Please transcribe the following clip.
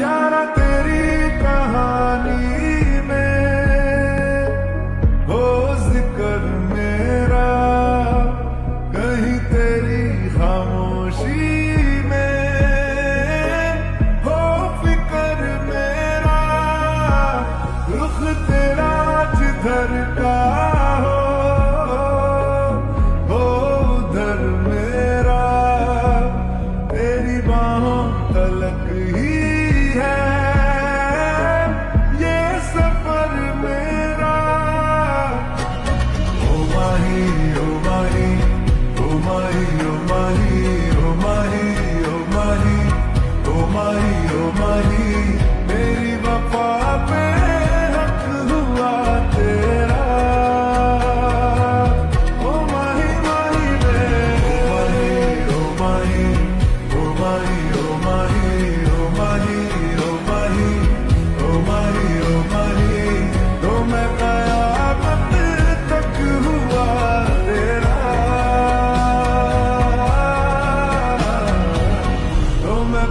यारा तेरी कहानी में हो जिक्र मेरा, कहीं तेरी खामोशी में हो फिक्र मेरा। रुख तेरा जिधर का हो उधर मेरा, तेरी बाहों तलक ही है ये सफर मेरा। ओ माही ओ माही ओ माही ओ माही ओ माही ओ माही ओ माही ओ माही, मेरी वफा पे हक हुआ तेरा। ओ माही माही रे, ओ माही ओ माही ओ माही ओ माही ओ माही ओ माही ओ माही, तो मैं कयामत तक हुआ तेरा। तो मैं